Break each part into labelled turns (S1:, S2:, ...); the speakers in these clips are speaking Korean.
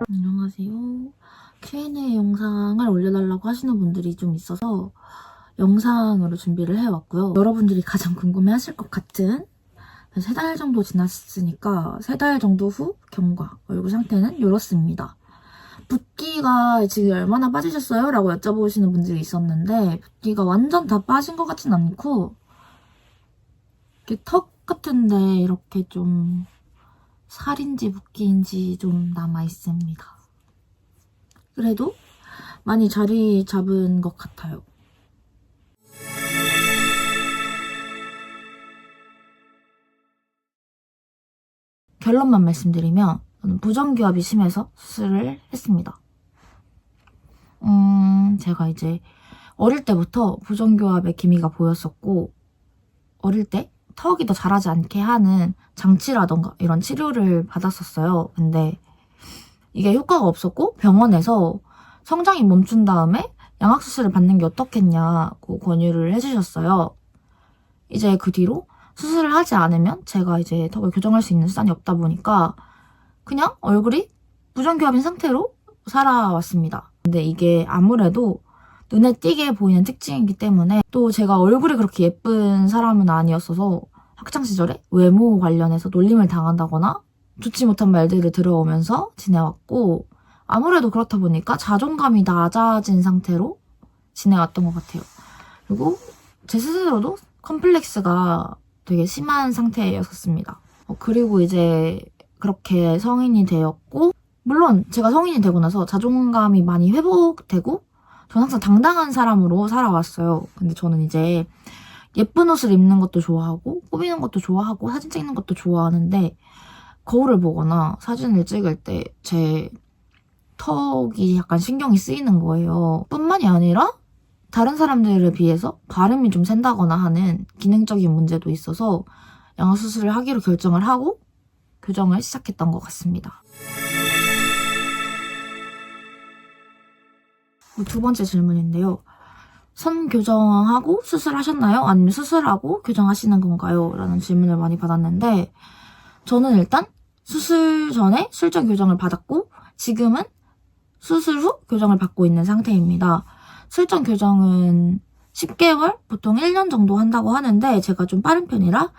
S1: 안녕하세요. Q&A 영상을 올려달라고 하시는 분들이 좀 있어서 영상으로 준비를 해왔고요. 여러분들이 가장 궁금해하실 것 같은 3달 정도 지났으니까 3달 정도 후 경과, 얼굴 상태는 이렇습니다. 붓기가 지금 얼마나 빠지셨어요? 라고 여쭤보시는 분들이 있었는데 붓기가 완전 다 빠진 것 같진 않고 이렇게 턱 같은데 이렇게 좀 살인지 붓기인지 좀 남아있습니다. 그래도 많이 자리 잡은 것 같아요. 결론만 말씀드리면 저는 부정기압이 심해서 수술을 했습니다. 제가 이제 어릴 때부터 부정교합의 기미가 보였었고 어릴 때 턱이 더 자라지 않게 하는 장치라던가 이런 치료를 받았었어요. 근데 이게 효과가 없었고 병원에서 성장이 멈춘 다음에 양악수술을 받는 게 어떻겠냐고 권유를 해주셨어요. 이제 그 뒤로 수술을 하지 않으면 제가 이제 턱을 교정할 수 있는 수단이 없다 보니까 그냥 얼굴이 부정교합인 상태로 살아왔습니다. 근데 이게 아무래도 눈에 띄게 보이는 특징이기 때문에 또 제가 얼굴이 그렇게 예쁜 사람은 아니었어서 학창시절에 외모 관련해서 놀림을 당한다거나 좋지 못한 말들을 들어오면서 지내왔고 아무래도 그렇다 보니까 자존감이 낮아진 상태로 지내왔던 것 같아요. 그리고 제 스스로도 컴플렉스가 되게 심한 상태였었습니다. 그리고 이제 그렇게 성인이 되었고 물론 제가 성인이 되고 나서 자존감이 많이 회복되고 저는 항상 당당한 사람으로 살아왔어요. 근데 저는 이제 예쁜 옷을 입는 것도 좋아하고 꾸미는 것도 좋아하고 사진 찍는 것도 좋아하는데 거울을 보거나 사진을 찍을 때 제 턱이 약간 신경이 쓰이는 거예요. 뿐만이 아니라 다른 사람들에 비해서 발음이 좀 샌다거나 하는 기능적인 문제도 있어서 양악수술을 하기로 결정을 하고 교정을 시작했던 것 같습니다. 두 번째 질문인데요. 선 교정하고 수술하셨나요? 아니면 수술하고 교정하시는 건가요? 라는 질문을 많이 받았는데 저는 일단 수술 전에 술전 교정을 받았고 지금은 수술 후 교정을 받고 있는 상태입니다. 술전 교정은 10개월, 보통 1년 정도 한다고 하는데 제가 좀 빠른 편이라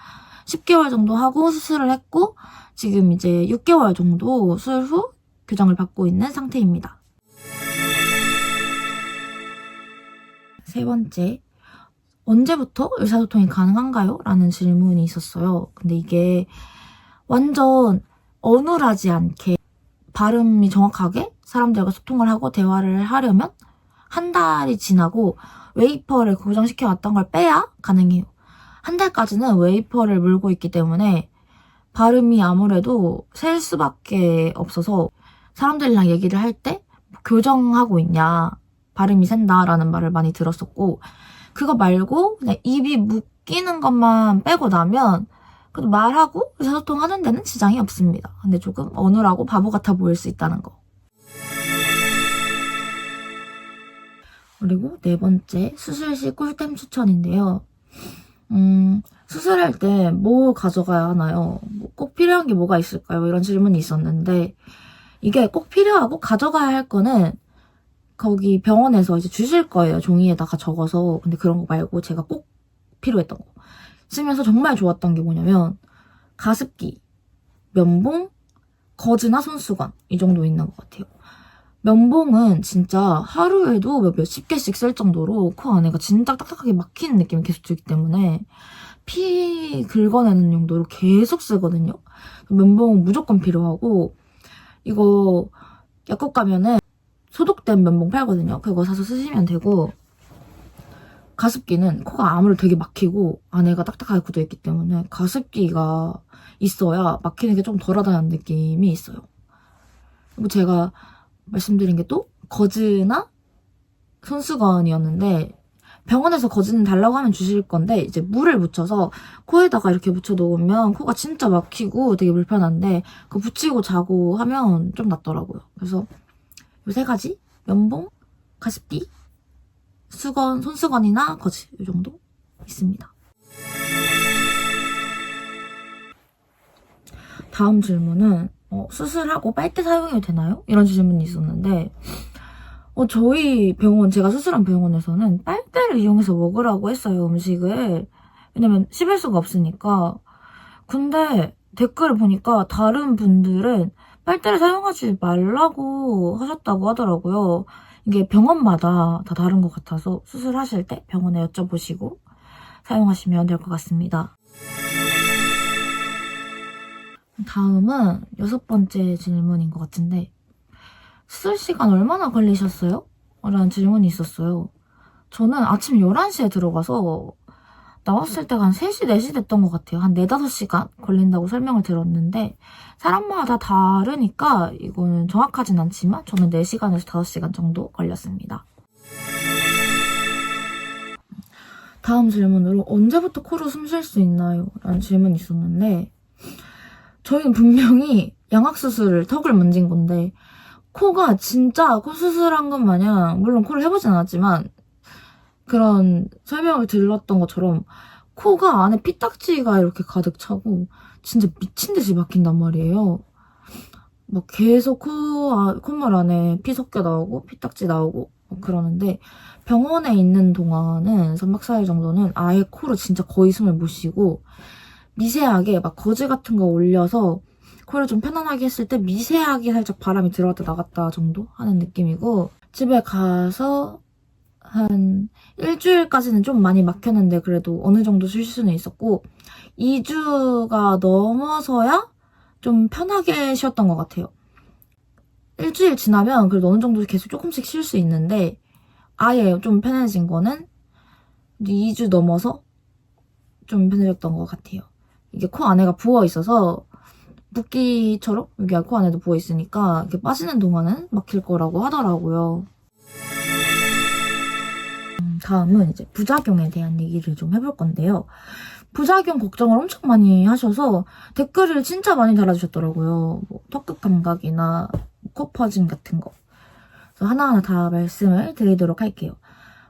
S1: 10개월 정도 하고 수술을 했고 지금 이제 6개월 정도 수술 후 교정을 받고 있는 상태입니다. 세 번째, 언제부터 의사소통이 가능한가요? 라는 질문이 있었어요. 근데 이게 완전 어눌하지 않게 발음이 정확하게 사람들과 소통을 하고 대화를 하려면 한 달이 지나고 웨이퍼를 고정시켜 왔던 걸 빼야 가능해요. 한 달까지는 웨이퍼를 물고 있기 때문에 발음이 아무래도 셀 수밖에 없어서 사람들이랑 얘기를 할 때 교정하고 있냐, 발음이 샌다라는 말을 많이 들었었고 그거 말고 그냥 입이 묶이는 것만 빼고 나면 그래도 말하고 의사소통하는 데는 지장이 없습니다. 근데 조금 어눌하고 바보 같아 보일 수 있다는 거. 그리고 네 번째, 수술 시 꿀템 추천인데요. 수술할 때 뭐 가져가야 하나요? 꼭 필요한 게 뭐가 있을까요? 이런 질문이 있었는데 이게 꼭 필요하고 가져가야 할 거는 거기 병원에서 이제 주실 거예요. 종이에다가 적어서. 근데 그런 거 말고 제가 꼭 필요했던 거. 쓰면서 정말 좋았던 게 뭐냐면 가습기, 면봉, 거즈나 손수건 이 정도 있는 것 같아요. 면봉은 진짜 하루에도 몇십 개씩 쓸 정도로 코 안에가 진짜 딱딱하게 막히는 느낌이 계속 들기 때문에 피 긁어내는 용도로 계속 쓰거든요. 면봉은 무조건 필요하고 이거 약국 가면은 소독된 면봉 팔거든요. 그거 사서 쓰시면 되고 가습기는 코가 아무래도 되게 막히고 안에가 딱딱하게 굳어있기 때문에 가습기가 있어야 막히는 게 좀 덜하다는 느낌이 있어요. 그리고 제가 말씀드린 게 또 거즈나 손수건이었는데 병원에서 거즈는 달라고 하면 주실 건데 이제 물을 묻혀서 코에다가 이렇게 묻혀 놓으면 코가 진짜 막히고 되게 불편한데 그거 붙이고 자고 하면 좀 낫더라고요. 그래서 이 세 가지 면봉, 가습기, 수건, 손수건이나 거즈 이 정도 있습니다. 다음 질문은 수술하고 빨대 사용해도 되나요? 이런 질문이 있었는데 저희 병원, 제가 수술한 병원에서는 빨대를 이용해서 먹으라고 했어요, 음식을. 왜냐면 씹을 수가 없으니까. 근데 댓글을 보니까 다른 분들은 빨대를 사용하지 말라고 하셨다고 하더라고요. 이게 병원마다 다 다른 것 같아서 수술하실 때 병원에 여쭤보시고 사용하시면 될 것 같습니다. 다음은 6번째 질문인 것 같은데 수술 시간 얼마나 걸리셨어요? 라는 질문이 있었어요. 저는 아침 11시에 들어가서 나왔을 때가 한 3시, 4시 됐던 것 같아요. 한 4, 5시간 걸린다고 설명을 들었는데 사람마다 다르니까 이거는 정확하진 않지만 저는 4시간에서 5시간 정도 걸렸습니다. 다음 질문으로 언제부터 코로 숨 쉴 수 있나요? 라는 질문이 있었는데 저희는 분명히 양악수술을 턱을 만진 건데 코가 진짜 코 수술한 것 마냥 물론 코를 해보진 않았지만 그런 설명을 들었던 것처럼 코가 안에 피딱지가 이렇게 가득 차고 진짜 미친 듯이 막힌단 말이에요. 막 계속 콧물 안에 피 섞여 나오고 피딱지 나오고 그러는데 병원에 있는 동안은 3박 4일 정도는 아예 코로 진짜 거의 숨을 못 쉬고 미세하게 막 거즈 같은 거 올려서 코를 좀 편안하게 했을 때 미세하게 살짝 바람이 들어갔다 나갔다 정도 하는 느낌이고 집에 가서 한 일주일까지는 좀 많이 막혔는데 그래도 어느 정도 쉴 수는 있었고 2주가 넘어서야 좀 편하게 쉬었던 것 같아요. 일주일 지나면 그래도 어느 정도 계속 조금씩 쉴 수 있는데 아예 좀 편해진 거는 2주 넘어서 좀 편해졌던 것 같아요. 이게 코 안에가 부어있어서 붓기처럼 여기 코 안에도 부어있으니까 이렇게 빠지는 동안은 막힐 거라고 하더라고요. 다음은 이제 부작용에 대한 얘기를 좀 해볼 건데요. 부작용 걱정을 엄청 많이 하셔서 댓글을 진짜 많이 달아주셨더라고요. 뭐 턱끝 감각이나 코 퍼짐 같은 거. 그래서 하나하나 다 말씀을 드리도록 할게요.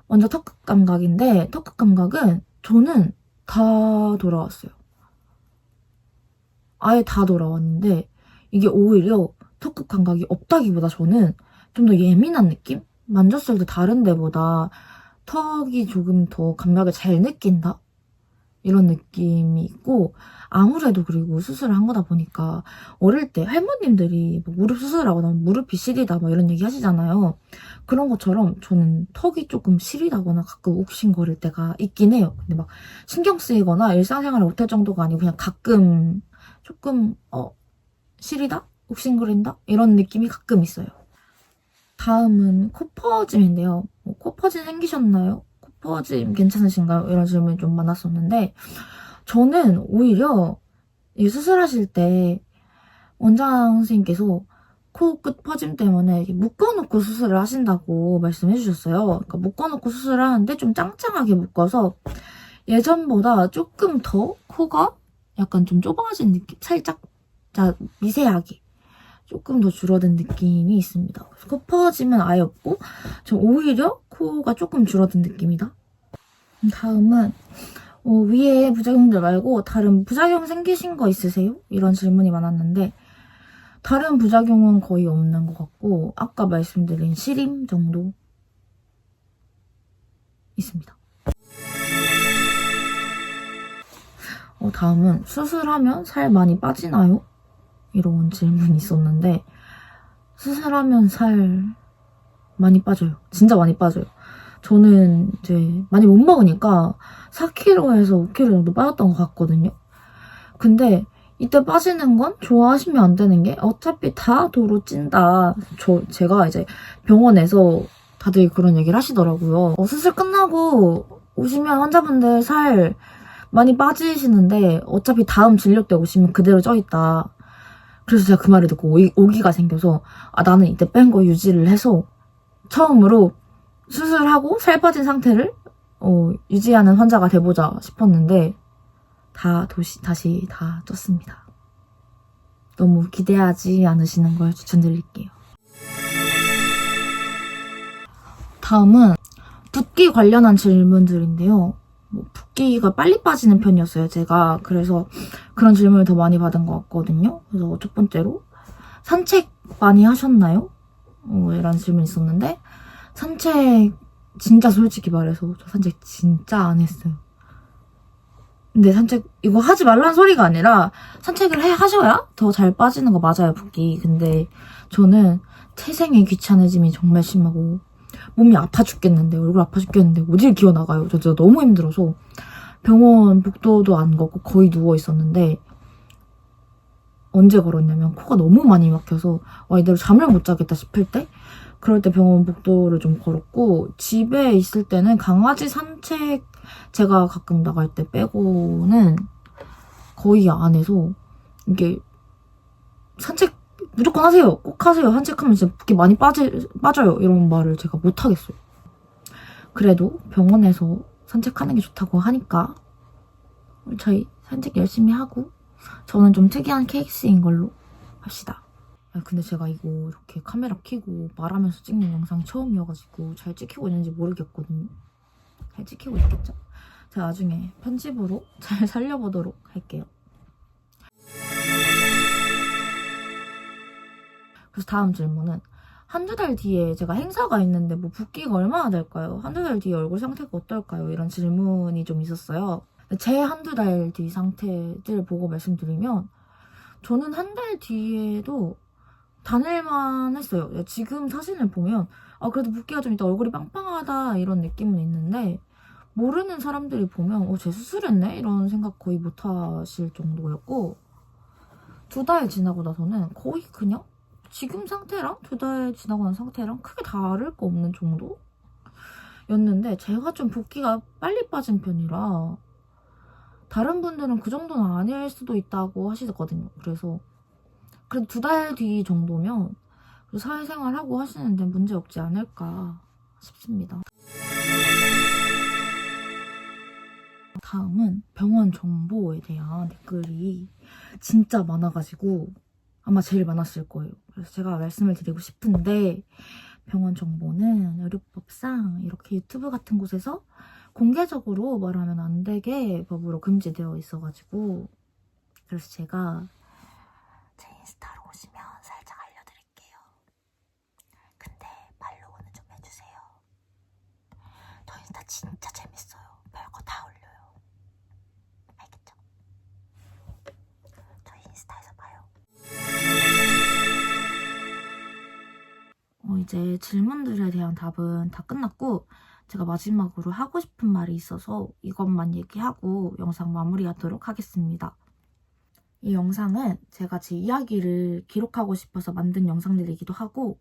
S1: 먼저 턱끝 감각인데 턱끝 감각은 저는 다 돌아왔어요. 아예 다 돌아왔는데 이게 오히려 턱끝 감각이 없다기보다 저는 좀 더 예민한 느낌? 만졌을 때 다른 데보다 턱이 조금 더 감각을 잘 느낀다? 이런 느낌이 있고 아무래도 그리고 수술을 한 거다 보니까 어릴 때 할머님들이 뭐 무릎 수술하고 나면 무릎이 시리다 막 이런 얘기 하시잖아요. 그런 것처럼 저는 턱이 조금 시리다거나 가끔 욱신거릴 때가 있긴 해요. 근데 막 신경 쓰이거나 일상생활을 못할 정도가 아니고 그냥 가끔 조금 시리다? 욱신거린다? 이런 느낌이 가끔 있어요. 다음은 코퍼짐인데요. 코퍼짐 생기셨나요? 코퍼짐 괜찮으신가요? 이런 질문이 좀 많았었는데 저는 오히려 이 수술하실 때 원장 선생님께서 코끝 퍼짐 때문에 묶어놓고 수술을 하신다고 말씀해 주셨어요. 그러니까 묶어놓고 수술을 하는데 좀 짱짱하게 묶어서 예전보다 조금 더 코가 약간 좀 좁아진 느낌? 살짝 미세하게 조금 더 줄어든 느낌이 있습니다. 코 퍼짐은 아예 없고 저 오히려 코가 조금 줄어든 느낌이다. 다음은 위에 부작용들 말고 다른 부작용 생기신 거 있으세요? 이런 질문이 많았는데 다른 부작용은 거의 없는 것 같고 아까 말씀드린 시림 정도 있습니다. 다음은 수술하면 살 많이 빠지나요? 이런 질문이 있었는데 수술하면 살 많이 빠져요. 진짜 많이 빠져요. 저는 이제 많이 못 먹으니까 4kg에서 5kg 정도 빠졌던 것 같거든요. 근데 이때 빠지는 건 좋아하시면 안 되는 게 어차피 다 도로 찐다. 제가 이제 병원에서 다들 그런 얘기를 하시더라고요. 수술 끝나고 오시면 환자분들 살 많이 빠지시는데 어차피 다음 진료 때 오시면 그대로 쪄있다. 그래서 제가 그 말을 듣고 오기가 생겨서 나는 이때 뺀 거 유지를 해서 처음으로 수술하고 살 빠진 상태를 유지하는 환자가 돼보자 싶었는데 다시 다 쪘습니다. 너무 기대하지 않으시는 걸 추천드릴게요. 다음은 붓기 관련한 질문들인데요. 뭐 붓기가 빨리 빠지는 편이었어요, 제가. 그래서 그런 질문을 더 많이 받은 것 같거든요. 그래서 첫 번째로 산책 많이 하셨나요? 이런 질문이 있었는데 산책 진짜 솔직히 말해서 저 산책 진짜 안 했어요. 근데 산책 이거 하지 말라는 소리가 아니라 산책을 하셔야 더 잘 빠지는 거 맞아요, 붓기. 근데 저는 태생의 귀찮아짐이 정말 심하고 몸이 아파 죽겠는데, 얼굴 아파 죽겠는데 어딜 기어나가요. 저 진짜 너무 힘들어서 병원 복도도 안 걷고 거의 누워 있었는데, 언제 걸었냐면 코가 너무 많이 막혀서 와, 이대로 잠을 못 자겠다 싶을 때, 그럴 때 병원 복도를 좀 걸었고, 집에 있을 때는 강아지 산책 제가 가끔 나갈 때 빼고는 거의 안 해서, 이게 산책 무조건 하세요. 꼭 하세요. 산책하면 진짜 붓기 많이 빠져요. 이런 말을 제가 못 하겠어요. 그래도 병원에서 산책하는 게 좋다고 하니까 저희 산책 열심히 하고, 저는 좀 특이한 케이스인 걸로 합시다. 근데 제가 이거 이렇게 카메라 켜고 말하면서 찍는 영상이 처음이어가지고 잘 찍히고 있는지 모르겠거든요. 잘 찍히고 있겠죠? 제가 나중에 편집으로 잘 살려보도록 할게요. 그래서 다음 질문은, 한두 달 뒤에 제가 행사가 있는데 뭐 붓기가 얼마나 될까요? 한두 달 뒤에 얼굴 상태가 어떨까요? 이런 질문이 좀 있었어요. 제 한두 달 뒤 상태들 보고 말씀드리면, 저는 한 달 뒤에도 다닐만 했어요. 지금 사진을 보면 그래도 붓기가 좀 있다, 얼굴이 빵빵하다 이런 느낌은 있는데, 모르는 사람들이 보면 쟤 수술했네? 이런 생각 거의 못 하실 정도였고, 2달 지나고 나서는 거의 그냥 지금 상태랑 2달 지나고 난 상태랑 크게 다를 거 없는 정도였는데, 제가 좀 붓기가 빨리 빠진 편이라 다른 분들은 그 정도는 아닐 수도 있다고 하시거든요. 그래서 그래도 2달 뒤 정도면 사회생활하고 하시는데 문제 없지 않을까 싶습니다. 다음은 병원 정보에 대한 댓글이 진짜 많아가지고 아마 제일 많았을 거예요. 그래서 제가 말씀을 드리고 싶은데, 병원 정보는 의료법상 이렇게 유튜브 같은 곳에서 공개적으로 말하면 안 되게 법으로 금지되어 있어가지고, 그래서 제가 제 인스타로 오시면 살짝 알려드릴게요. 근데 팔로우는 좀 해주세요. 저 인스타 진짜 재밌어요. 별거 다 올려요. 알겠죠? 저희 인스타에서 봐요. 이제 질문들에 대한 답은 다 끝났고, 제가 마지막으로 하고 싶은 말이 있어서 이것만 얘기하고 영상 마무리하도록 하겠습니다. 이 영상은 제가 제 이야기를 기록하고 싶어서 만든 영상들이기도 하고,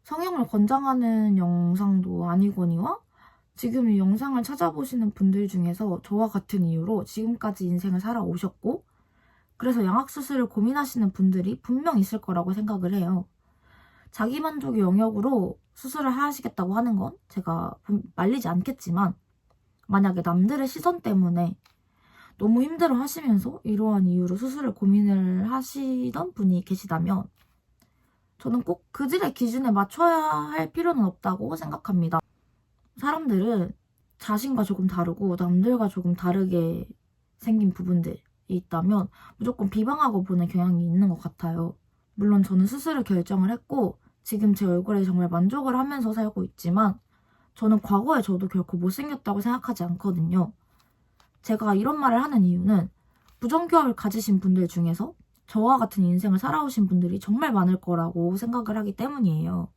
S1: 성형을 권장하는 영상도 아니거니와 지금 이 영상을 찾아보시는 분들 중에서 저와 같은 이유로 지금까지 인생을 살아오셨고, 그래서 양악수술을 고민하시는 분들이 분명 있을 거라고 생각을 해요. 자기만족의 영역으로 수술을 하시겠다고 하는 건 제가 말리지 않겠지만, 만약에 남들의 시선 때문에 너무 힘들어 하시면서 이러한 이유로 수술을 고민을 하시던 분이 계시다면, 저는 꼭 그들의 기준에 맞춰야 할 필요는 없다고 생각합니다. 사람들은 자신과 조금 다르고 남들과 조금 다르게 생긴 부분들이 있다면 무조건 비방하고 보는 경향이 있는 것 같아요. 물론 저는 수술을 결정을 했고 지금 제 얼굴에 정말 만족을 하면서 살고 있지만, 저는 과거에 저도 결코 못생겼다고 생각하지 않거든요. 제가 이런 말을 하는 이유는 부정교합을 가지신 분들 중에서 저와 같은 인생을 살아오신 분들이 정말 많을 거라고 생각을 하기 때문이에요.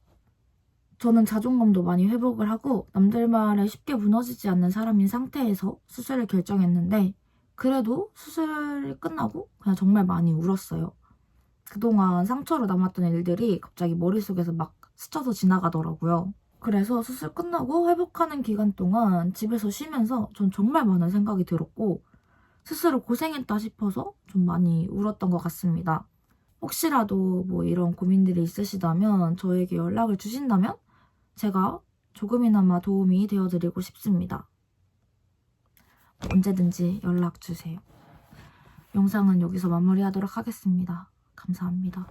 S1: 저는 자존감도 많이 회복을 하고 남들 말에 쉽게 무너지지 않는 사람인 상태에서 수술을 결정했는데, 그래도 수술이 끝나고 그냥 정말 많이 울었어요. 그동안 상처로 남았던 일들이 갑자기 머릿속에서 막 스쳐서 지나가더라고요. 그래서 수술 끝나고 회복하는 기간 동안 집에서 쉬면서 전 정말 많은 생각이 들었고, 스스로 고생했다 싶어서 좀 많이 울었던 것 같습니다. 혹시라도 뭐 이런 고민들이 있으시다면 저에게 연락을 주신다면 제가 조금이나마 도움이 되어드리고 싶습니다. 언제든지 연락 주세요. 영상은 여기서 마무리하도록 하겠습니다. 감사합니다.